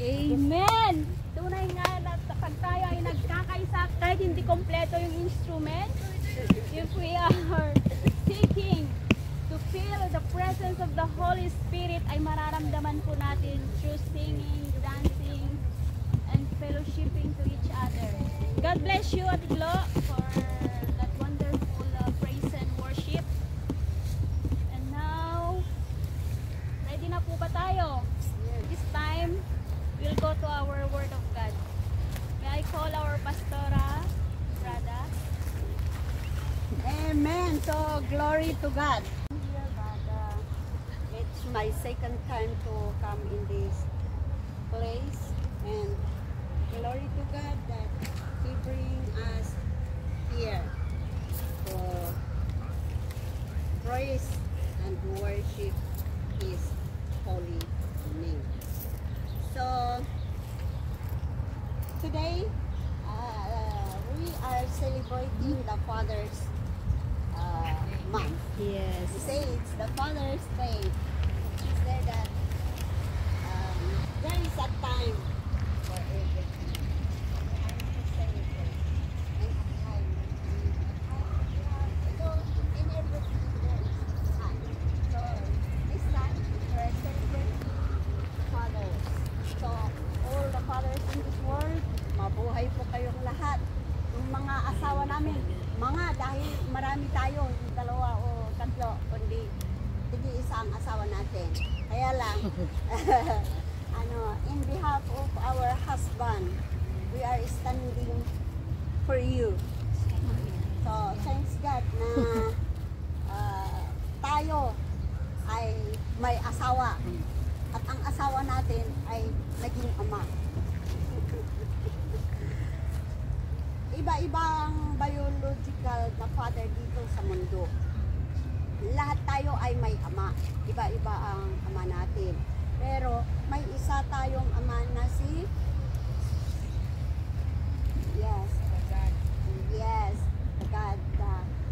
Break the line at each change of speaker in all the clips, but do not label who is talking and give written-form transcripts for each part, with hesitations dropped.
Amen! Tunay nga na pag tayo ay nagkakaisa, kahit hindi kompleto yung instrument, if we are seeking to feel the presence of the Holy Spirit, ay mararamdaman po natin through singing, dancing, and fellowshipping to each other. God bless you, Ate Glo, for that wonderful praise and worship. And now, ready na po ba tayo? This time, we'll go to our Word of God. May I call our Pastora, Brada?
Amen. So, glory to God. It's my second time to come in this place. And glory to God that He bring us here to praise and worship His holy name. So, today, we are celebrating the Father's month.
Yes.
We say it's the Father's Day. He said that there is a time for everything. A time to celebrate. And a time so in everything there is time. So this time we're celebrating fathers. So all the fathers in this world, mabuhay po kayong lahat. Yung mga asawa namin, dahil marami tayo, hindi dalawa o tatlo, kundi isa ang asawa natin. Kaya lang, in behalf of our husband, we are standing for you. So, thanks God na tayo ay may asawa at ang asawa natin ay naging ama. Iba-ibang biological na father dito sa mundo. Lahat tayo ay may ama. Iba-iba ang ama natin. Pero may isa tayong ama na si God.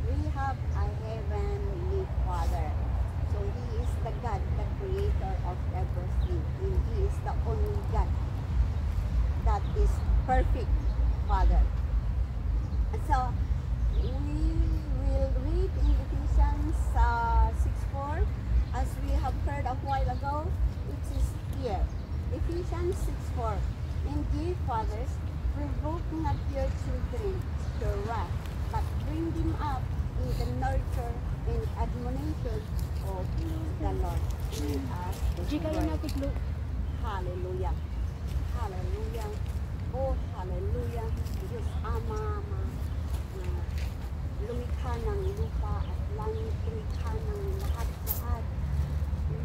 We have a heavenly Father. So He is the God, the creator of everything. And He is the only God that is perfect Father. So, we will read in Ephesians 6:4, as we have heard a while ago, which is here. Ephesians 6:4. And ye fathers, provoke not your children to wrath, but bring them up in the nurture and admonition of the Lord. Hallelujah. Hallelujah. Oh, hallelujah. Diyos Ama, lumikha ng lupa at langit, lumikha ng lahat-lahat.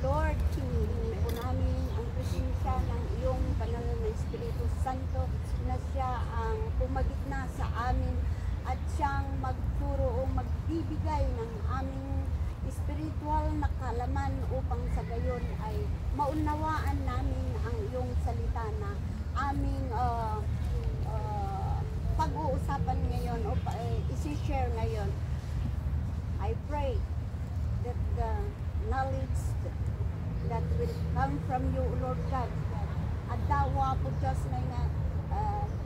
Lord, hinihingi po namin ang presensya ng iyong banal na Espiritu Santo na siya ang pumagitna sa amin at siyang magturo o magbibigay ng aming spiritual na kalaman upang sa gayon ay maunawaan namin ang iyong salita na aming pag-uusapan ngayon o isi-share ngayon. I pray that the knowledge that will come from you, Lord God, at dawa po Diyos na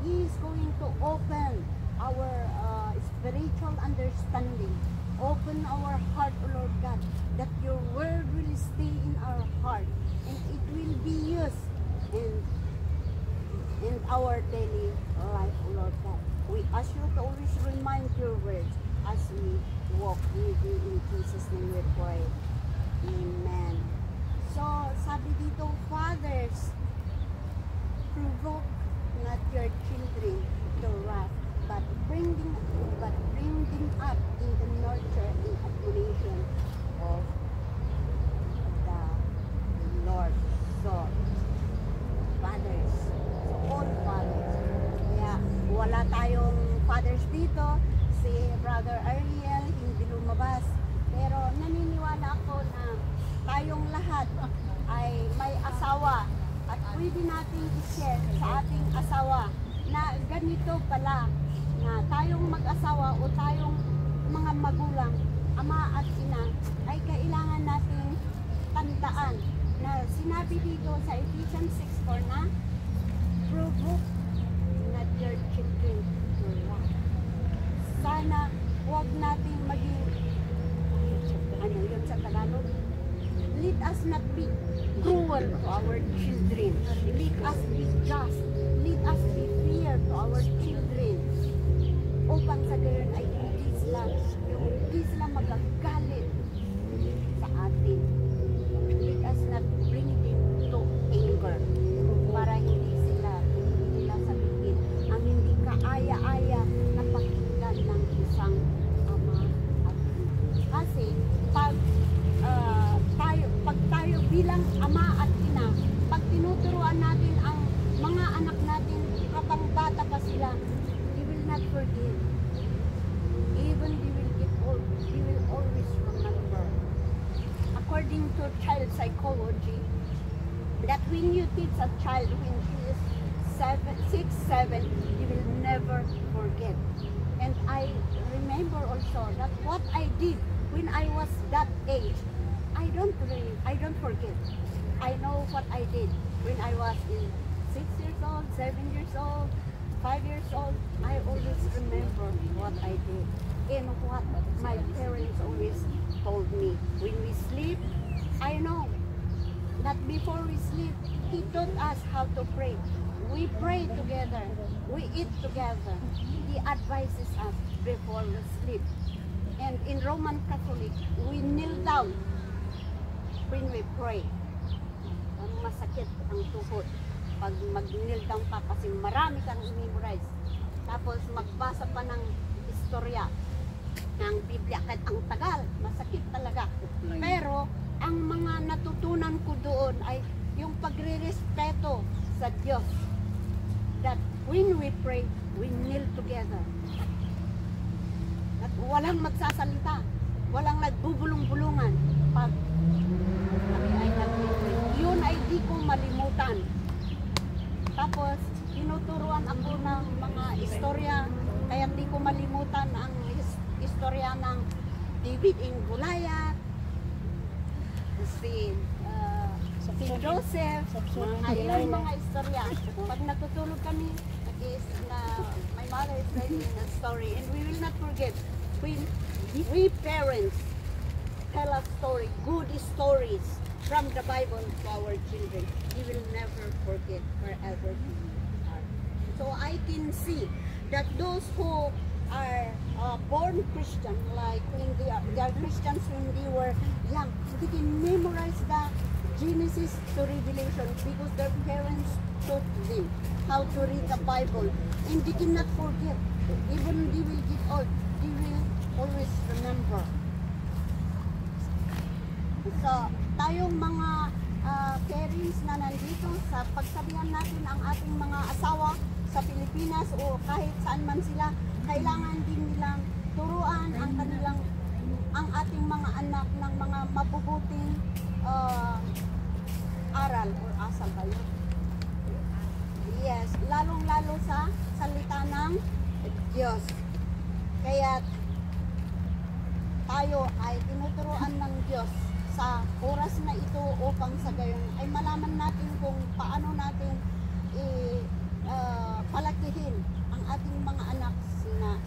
He is going to open our spiritual understanding, open our heart, O Lord God, that your word will stay in our heart and it will be used in our daily life, O Lord God. We ask you to always remind your words as we walk with you. In Jesus' name we pray. Amen. So, sabi dito, fathers, provoke not your children to wrath, but bring them up in the nurture and admonition of the Lord. So, fathers, all fathers. Kaya wala tayong fathers dito. Si Brother Ariel hindi lumabas. Pero naniniwala ako na tayong lahat ay may asawa at pwede natin i-share sa ating asawa na ganito pala na tayong mag-asawa o tayong mga magulang, ama at ina, ay kailangan natin tandaan na sinabi dito sa Ephesians 6:4 na Let us not be cruel to our children. Let us be just. Let us be fair to our children. Upang sa gayon ay hindi sila magagalit sa atin. Let us not bring them to anger para hindi nila sabihin ang hindi kaaya-aya na pakinggan ng isang ama at ina. Kasi pag tayo bilang ama at ina, pag tinuturuan natin ang mga anak natin kapag bata pa sila, they will not forget. Even they will get old, they will always remember. According to child psychology, that when you teach a child when he is 6, 7, he will never forget. And I remember also that what I did when I was that age, I don't forget. I know what I did when I was in 6 years old, 7 years old, 5 years old. I always remember what I did and what my parents always told me. When we sleep, I know that before we sleep, He taught us how to pray. We pray together. We eat together. He advises us before we sleep. And in Roman Catholic, we kneel down when we pray. Masakit ang tuhod pag mag-kneel down ka kasi marami kang i-memorize. Tapos magbasa pa ng istorya ng Biblia. Kahit ang tagal, masakit talaga. Pero ang mga natutunan ko doon ay yung pagre-respeto sa Diyos. That when we pray, we kneel together. At walang magsasalita, walang nagbubulong-bulungan pag kami ay nag-pray. Yun ay di ko malimutan. Tapos, tinuturuan ako ng mga istorya, kaya di ko malimutan ang istorya ng David and Goliath, si Joseph, ayun mga istorya. Pag natutulog kami, my mother is writing a story, and we will not forget when we parents tell a story, good stories from the Bible to our children. We will never forget wherever we are. So I can see that those who are born Christian, like when they are Christians when they were young, they can memorize the Genesis to Revelation because their parents taught them how to read the Bible, and they cannot forget. Even they will get old, they will always remember. So, tayong mga parents na nandito, sa pagsabihan natin ang ating mga asawa sa Pilipinas o kahit saan man sila, kailangan din nilang turuan ang ating mga anak ng mga mabubuting aral or asal ba yun? Yes, lalong-lalo sa salita ng Diyos. Kaya tayo ay tinuturuan ng Diyos sa oras na ito upang sa gayon ay malaman natin kung paano natin palakihin ang ating mga anak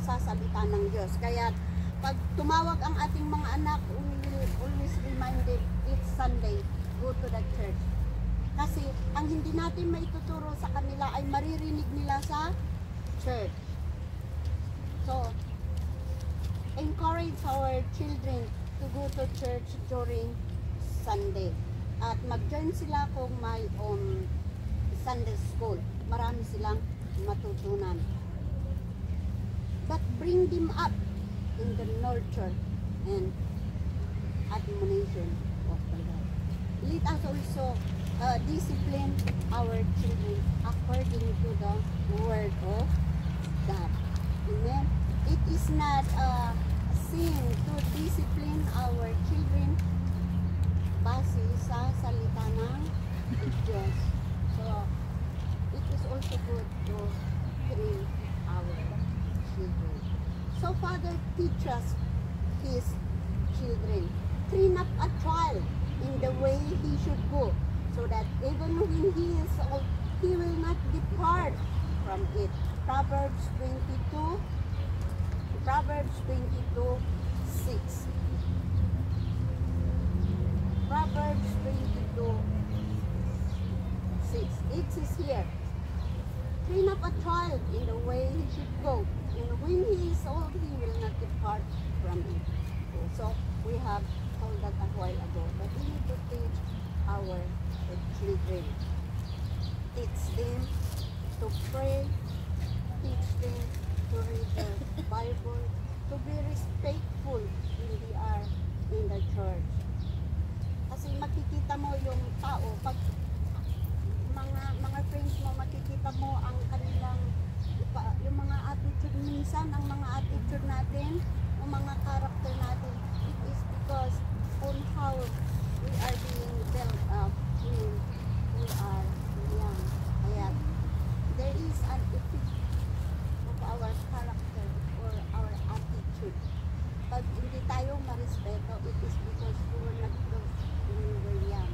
sa salita ng Diyos. Kaya pag tumawag ang ating mga anak, we will always remind them each Sunday, go to the church. Kasi ang hindi natin maituturo sa kanila ay maririnig nila sa church. So, encourage our children to go to church during Sunday. At mag-join sila kung may Sunday school. Marami silang matutunan. But bring them up in the nurture and admonition of the Lord. Let us also discipline our children according to the word of God. Amen. It is not a sin to discipline our children base sa salita ng Diyos. So, it is also good to train our children. So, Father, teach us His children. Train up a child in the way he should go, so that even when he is old, he will not depart from it. Proverbs 22:6. Proverbs 22:6. It is here. Train up a child in the way he should go, and when he is old, he will not depart from it. So we have told that a while ago, that we need to teach our children. Teach them to pray, teach them to read the Bible, to be respectful when they are in the church. Kasi makikita mo yung tao, pag mga friends mo, makikita mo ang kanilang, yung mga attitude, minsan ang mga attitude natin, ang mga character natin, it is because on how we are being built up when we are young. Kaya there is an effect of our character or our attitude. Pag hindi tayo marespeto, it is because we were not close when we were young.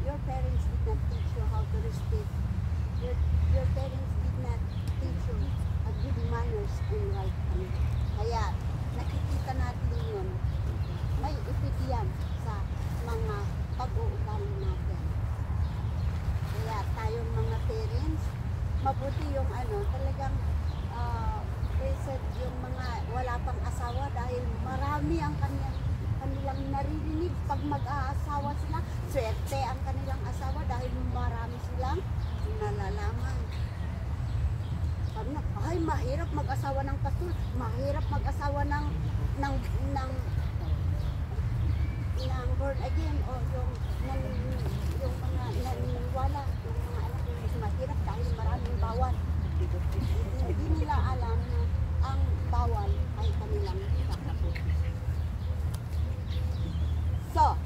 Your parents did not teach you how to respect. Your parents did not teach you a good manners and right conduct. Kaya nakikita natin yun. May effect yan sa mga pag-uugali natin. Kaya tayong mga parents, mabuti yung talagang blessed yung mga wala pang asawa dahil marami ang kanilang naririnig pag mag-aasawa sila. Swerte ang kanilang asawa dahil marami silang nalalaman. Sabi na, ay mahirap mag-asawa ng pastor, mahirap mag-asawa ng born again o yung mga naniniwala, yung mga anak nila mahirap dahil maraming bawal. Hindi nila alam na ang bawal ay kanilang kakabuti. So,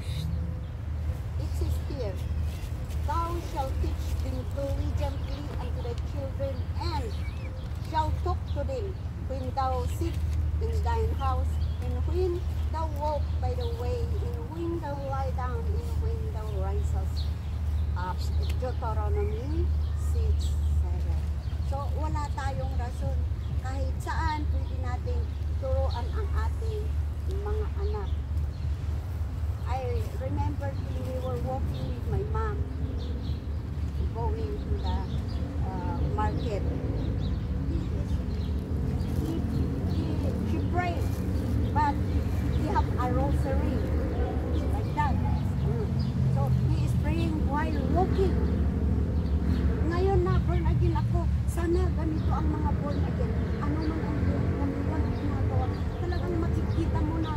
it says here, thou shalt teach them diligently unto thy children, and shalt talk to them when thou sit in thine house, and when thou walk by the way, and when thou lie down, and when thou risest up. Deuteronomy 6:7. So, wala tayong rason. Kahit saan, pwede natin turuan ang ating mga anak. I remember when we were walking with my mom, going to the market. She prayed, but he have a rosary, like that. So, he is praying while walking. Ngayon na born again ako, sana ganito ang mga born again. Ano man ang ginagawa, talagang makikita mo na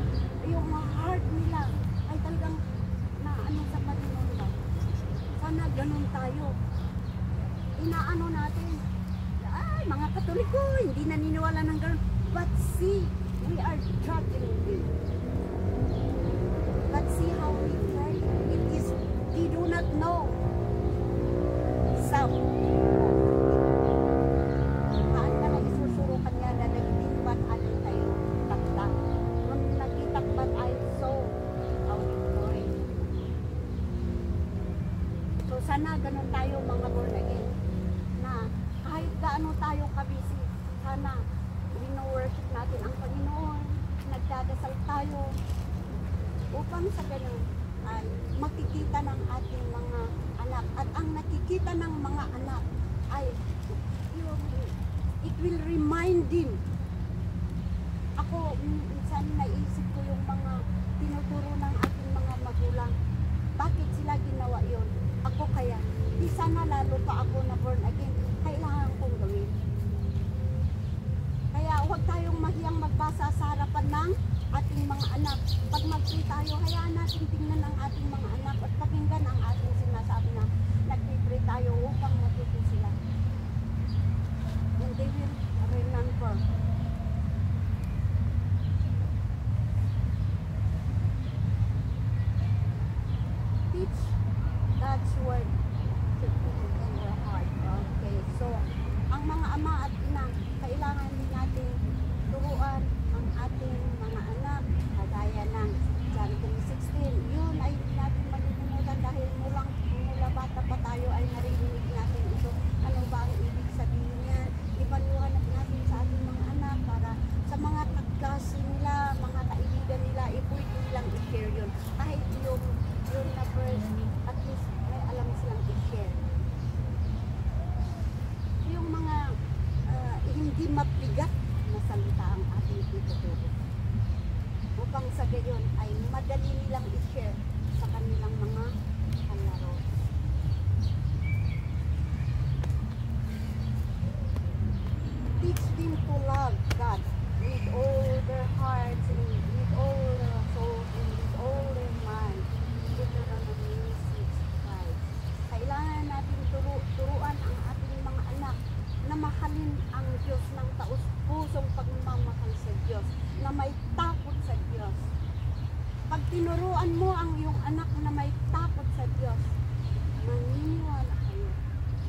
yung heart nila ay talagang sa Panginoon ba. Sana ganun tayo. Inaano natin, ay mga Katoliko, hindi naniniwala ng ganun. But see, we are struggling with. But see how we pray. It is, they do not know. Some. Haan ka na isusuro kanya na nagtibat atin tayo takda. Nung nagtitakbat ay so how we pray. So sana ganun tayo mga born again. Na kahit gaano tayo kabisi, sana wino-worship natin ang Panginoon. Nagdadasal tayo upang sa ganun ay makikita ng ating mga anak. At ang nakikita ng mga anak ay it will remind them. Ako, minsan naisip ko yung mga tinuturo ng ating mga magulang. Bakit sila ginawa yon? Ako kaya, di sana lalo pa ako na born again, kailangan kong gawin. Kaya huwag tayong mahiyang magbasa sa harapan ng ating mga anak. Pag mag-pray tayo, hayaan natin tingnan ang ating mga anak at pakinggan ang ating sinasabi na nag-pray tayo upang matuto sila. And they will remember. Teach God's word to people in their heart. Okay, so ang mga ama at ina, kailangan din natin turuan ang ating mga anak, kagaya ng John 3:16. Yun ay hindi natin malilimutan dahil mula bata pa tayo ay narinig natin ito. Ano ba ang ibig sabihin niyan? Ipaliwanag natin sa ating mga anak para sa mga kaklase nila, mga kaibigan nila, pwede nilang i-share yun. Kahit yung learn to love God with all their hearts and with all their souls and with all their mind. Deuteronomy 6:5. Kailangan natin turuan ang ating mga anak na mahalin ang Diyos ng taus-pusong pagmamahal sa Diyos, na may takot sa Diyos. Pag tinuruan mo ang iyong anak na may takot sa Diyos, maniniwala kayo,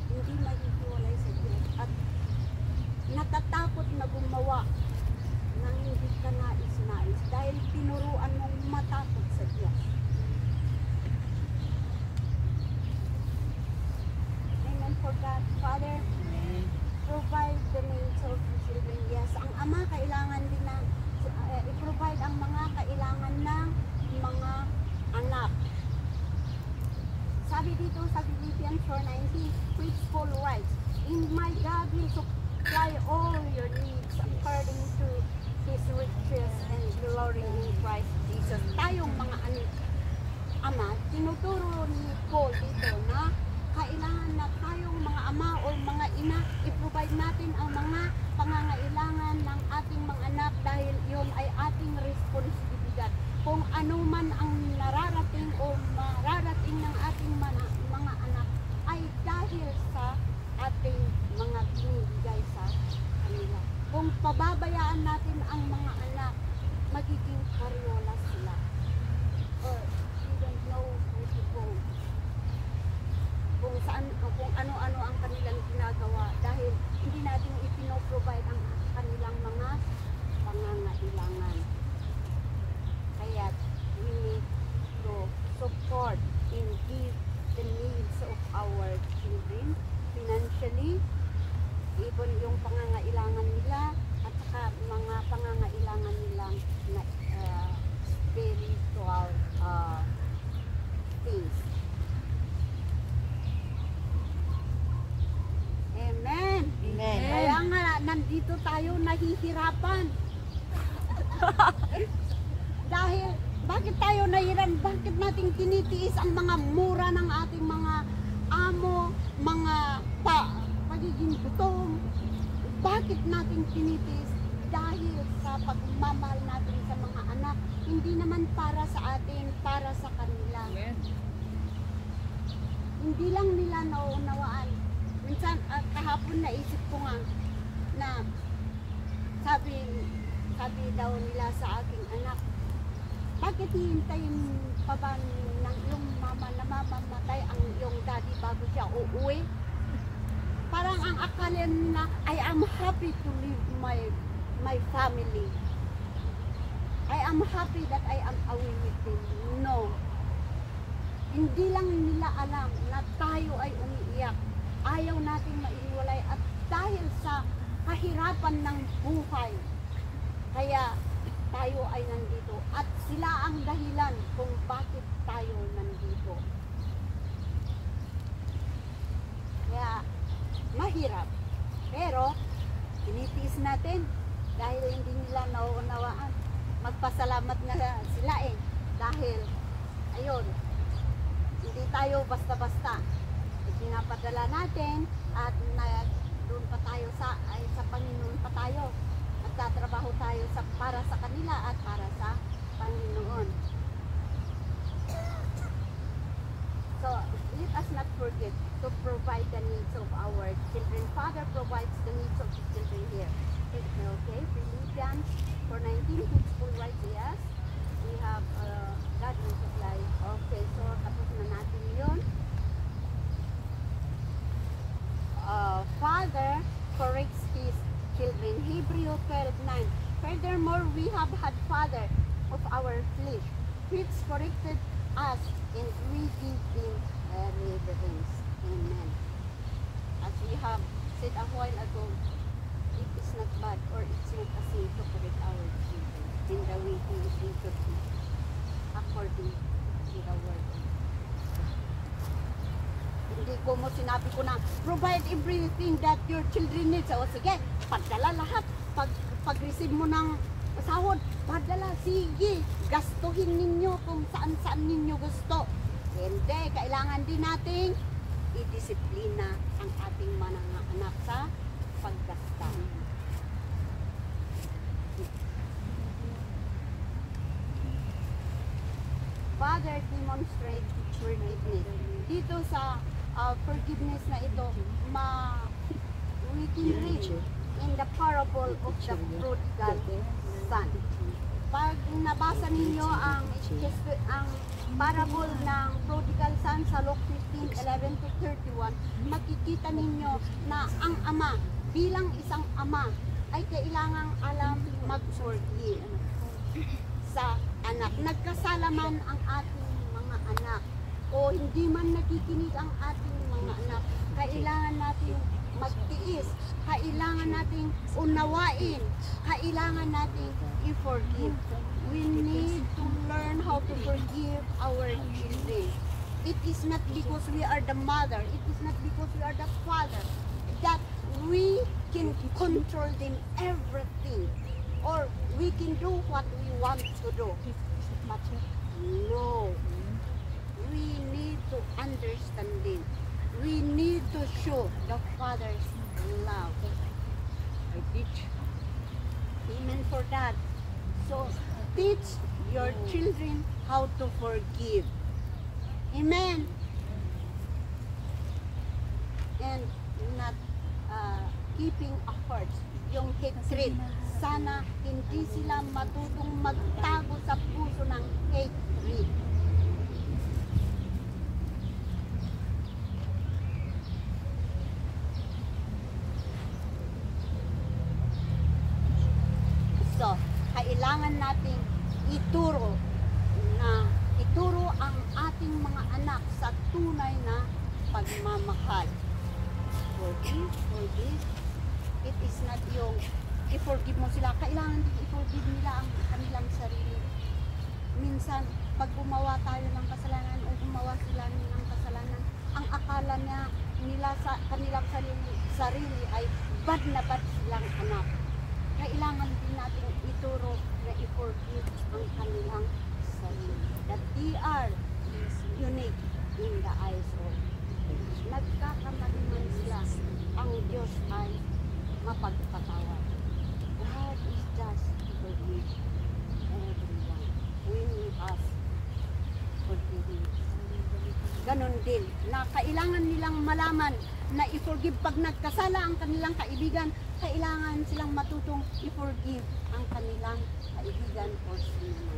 hindi maghihiwalay sa Diyos at natatakot na gumawa ng hindi ka nais-nais dahil tinuruan mong matakot sa Diyos. Amen for God. Father, provide the needs of the children. Yes, ang Ama kailangan din na i-provide ang mga kailangan ng mga anak. Sabi dito sa Philippians 4:19, which Paul writes, "In my God will supply all your needs according to His riches and glory in Christ Jesus." Tayong mga ama, tinuturo ni Paul dito na kailangan na tayong mga ama o mga ina, i-provide natin ang mga pangangailangan ng ating mga anak dahil yun ay ating responsibilidad. Kung ano man ang nararating o mararating ng ating mga anak ay dahil sa ating mga binibigay sa kanila. Kung pababayaan natin ang mga anak, magiging karyola sila. Or we don't know where to go. Kung ano-ano ang kanilang ginagawa dahil hindi natin ipino-provide ang kanilang mga pangangailangan. Kaya we need to support and give the needs of our children financially, even yung pangangailangan nila at saka mga pangangailangan nilang na spiritual things. Amen.
Amen.
Kaya nga nandito tayo nahihirapan. Dahil bakit tayo nahihirapan? Bakit natin tinitiis ang mga mura ng ating mga amo, mga pagiging gutom? Bakit natin tinitiis? Dahil sa pagmamahal natin sa mga anak, hindi naman para sa atin, para sa kanila. Hindi lang nila nauunawaan. Minsan, kahapon naisip ko nga na sabi daw nila sa aking anak, bakit hihintayin pa ba ng iyong mama na mamamatay ang iyong daddy bago siya uuwi? Parang ang akala nila, I am happy to leave my family. I am happy that I am away with them. No. Hindi lang nila alam na tayo ay umiiyak. Ayaw nating maiwalay at dahil sa kahirapan ng buhay, kaya tayo ay nandito at sila ang dahilan kung bakit tayo nandito. Kaya mahirap, pero tinitiis natin dahil hindi nila nauunawaan. Magpasalamat na sila dahil ayun, hindi tayo basta-basta. Pinapadala natin at doon pa tayo sa Panginoon pa tayo. Magtatrabaho tayo para sa kanila at para sa Panginoon. So, let us not forget to provide the needs of our children. Father provides the needs of the children here. Okay, Philippians 4:19, which Paul writes, yes, we have God will supply. Okay, so tapos na natin yun. Father corrects his children. Hebrews 12:9. Furthermore, we have had father of our flesh, which corrected us, and we give him reverence. Amen. As we have said a while ago, it is not bad or it's not a sin to correct our children in the way we should be, according to the word. Hindi ko mo sinabi ko na provide everything that your children need. O sige, padala lahat. Pag-receive mo ng sahod, padala, sige, gastuhin ninyo kung saan-saan ninyo gusto. Hindi, kailangan din nating i-disiplina ang ating mga anak sa paggasta. demonstrate forgiveness. Dito sa forgiveness na ito, we can read in the parable of the prodigal son. Pag nabasa ninyo ang parable ng prodigal son sa Luke 15:11 to 31, makikita ninyo na ang ama, bilang isang ama, ay kailangang alam mag-forgive sa anak. Nagkasala man ang ating mga anak o hindi man nakikinig ang ating mga anak, kailangan natin magtiis, kailangan nating unawain, kailangan nating i-forgive. We need to learn how to forgive our children. It is not because we are the mother, it is not because we are the father, that we can control them everything, or we can do what we want to do. But no, we need to understand them. We need to show the Father's love. I teach. Amen for that. So, teach your children how to forgive. Amen. And not keeping a hurt, yung hatred. Sana hindi sila matutong magtago sa puso ng hatred. So, kailangan nating ituro ang ating mga anak sa tunay na pagmamahal. Forgive. It is not yung i-forgive mo sila. Kailangan din i-forgive nila ang kanilang sarili. Minsan, pag gumawa tayo ng kasalanan o gumawa sila ng kasalanan, ang akala nila sa kanilang sarili ay bad na bad silang anak. Kailangan din natin ituro na i-forgive ang kanilang sarili. That they are unique in the eyes of God. Nagkakamali man sila, ang Diyos ay mapagpatawad. God is just to forgive everyone. When we ask forgiveness. Ganon din, na kailangan nilang malaman na i-forgive pag nagkasala ang kanilang kaibigan, kailangan silang matutong i-forgive ang kanilang kaibigan o sino.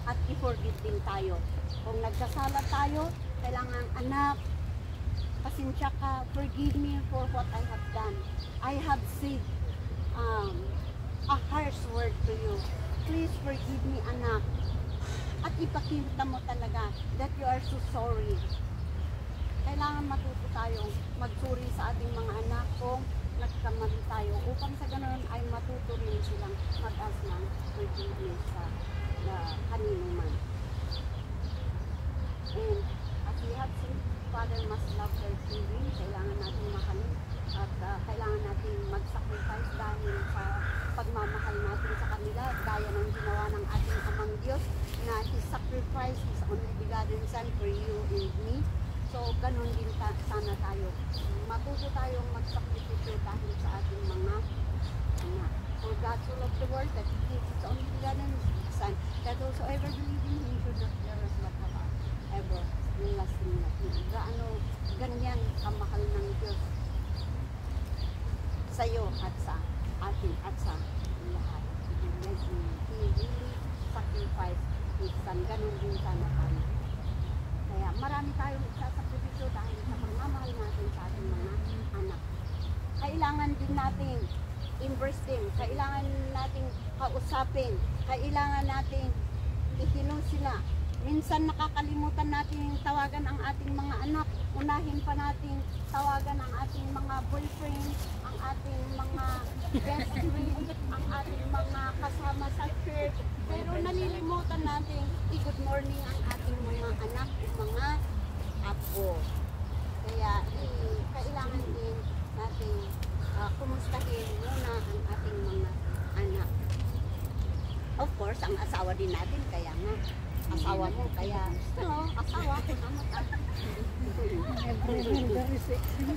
At i-forgive din tayo. Kung nagkasala tayo, kailangan, anak, pasensya ka, forgive me for what I have done. I have said a harsh word to you. Please forgive me, anak. At ipakita mo talaga that you are so sorry. Kailangan matuto tayong magsuri sa ating mga anak kung nagkamali tayo upang sa ganoon ay matuto rin silang mag-ask ng forgiveness sa kanino man. And as we have seen, Father must love their children. Kailangan natin mahalin at kailangan natin mag-sacrifice dahil sa pagmamahal natin sa kanila, gaya ng ginawa ng ating Amang Diyos na He sacrificed His only begotten Son for you and me. So, ganun din sana tayo. Matuto tayong magsakripisyo dahil sa ating mga anak. For God so loved the world that He gave His only begotten Son, that whosoever believes in Him should not perish but have everlasting life. Gaano ganyan kamahal ng Diyos sa iyo at sa atin at sa lahat. He really sacrificed His Son. Ganun din sana tayo. Kaya marami tayong isasakripisyo dahil sa pagmamahal natin sa ating mga anak. Kailangan din natin embrace them. Kailangan natin kausapin. Kailangan natin ihino sila. Minsan nakakalimutan natin tawagan ang ating mga anak. Unahin pa natin tawagan ang ating mga boyfriend, ang ating mga best friend, ang ating mga kasama sa church. Pero nalilimutan natin i-good morning ang ating mga anak o mga apo. Kaya kailangan din natin kumustahin muna ang ating mga anak. Of course, ang asawa din natin, kaya nga, asawa mo, kaya, hello, asawa,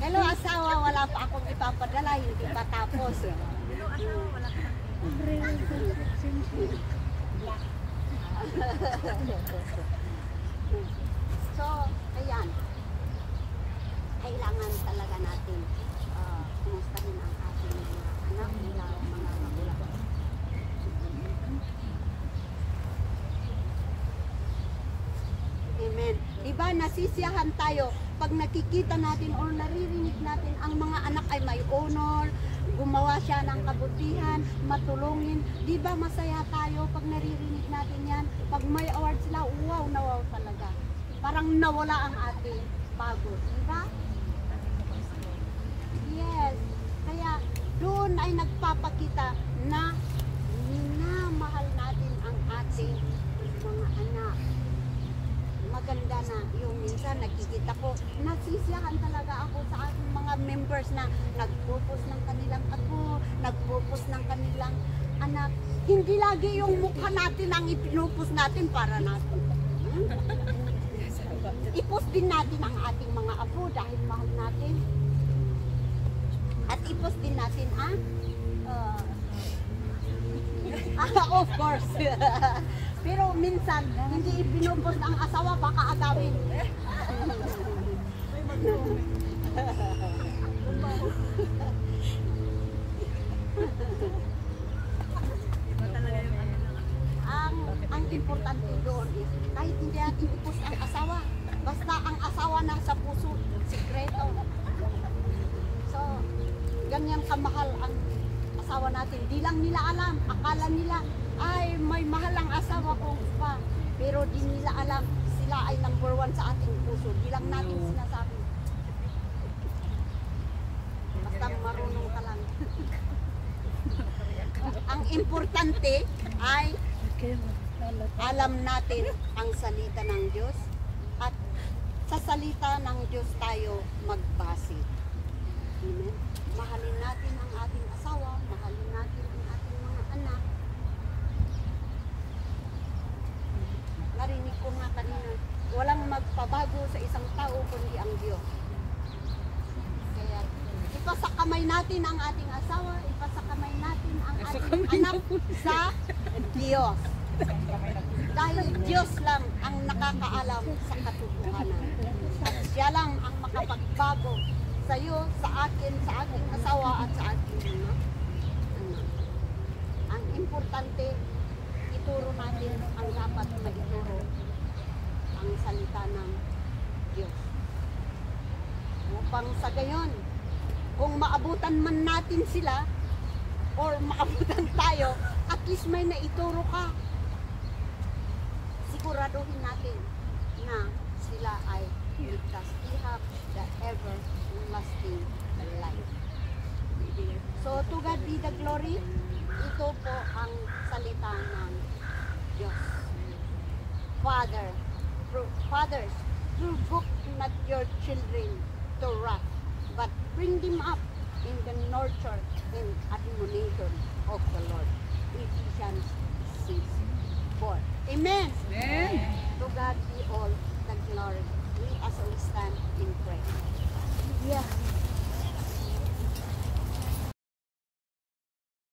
hello, asawa, wala pa akong ipapadala, hindi pa tapos. Hello, asawa, wala pa. So, ayan. Kailangan talaga natin kumustahin ang ating mga anak nila, mga magulang. Amen. Diba, nasisiyahan tayo pag nakikita natin or naririnig natin ang mga anak ay may honor, gumawa siya ng kabutihan, matulungin. Diba, masaya tayo pag naririnig natin yan. Pag may award sila, wow na wow talaga. Parang nawala ang ating pagod. Diba? Yes. Kaya doon ay nagpapakita na minamahal natin ang ating mga anak. Maganda na yung minsan nakikita ko, nasisiyahan talaga ako sa aking mga members na nagpupos ng kanilang apo, nagpupos ng kanilang anak. Hindi lagi yung mukha natin ang ipinupos natin para natin. Ipos din natin ang ating mga apo dahil mahal natin. At ipos din natin of course. Pero minsan, hindi ibinubos ang asawa, baka agawin. Ang importante doon is, kahit hindi natin ipos ang asawa, basta ang asawa nasa puso, sikreto. So, ganyan kamahal ang asawa natin. Di lang nila alam, akala nila, ay may mahal ang asawa kong pa. Pero di nila alam, sila ay number one sa ating puso. Di lang natin sinasabi. Basta marunong ka lang. Ang importante ay alam natin ang salita ng Diyos at sa salita ng Diyos tayo magbase. Amen. Mahalin natin ang ating asawa, mahalin natin ang ating mga anak. Narinig ko nga kanina, walang magpabago sa isang tao kundi ang Diyos. Kaya ipasakamay natin ang ating asawa, ipasakamay natin ang ating anak sa Diyos. Dahil Diyos lang ang nakakaalam sa katotohanan. At siya lang ang makapagbago sa iyo, sa akin, sa aking asawa at sa ating mga anak. Ang importante, ituro natin ang dapat maituro, ang salita ng Diyos. Upang sa gayon, kung maabutan man natin sila or maabutan tayo, at least may naituro ka. Siguraduhin natin na sila ay ligtas. We have the everlasting life. So to God be the glory. Ito po ang salita ng Diyos. Fathers, provoke not your children to wrath, but bring them up in the nurture and admonition of the Lord. Ephesians 6:4. Amen.
Amen.
To God be all the glory. We as we stand in prayer.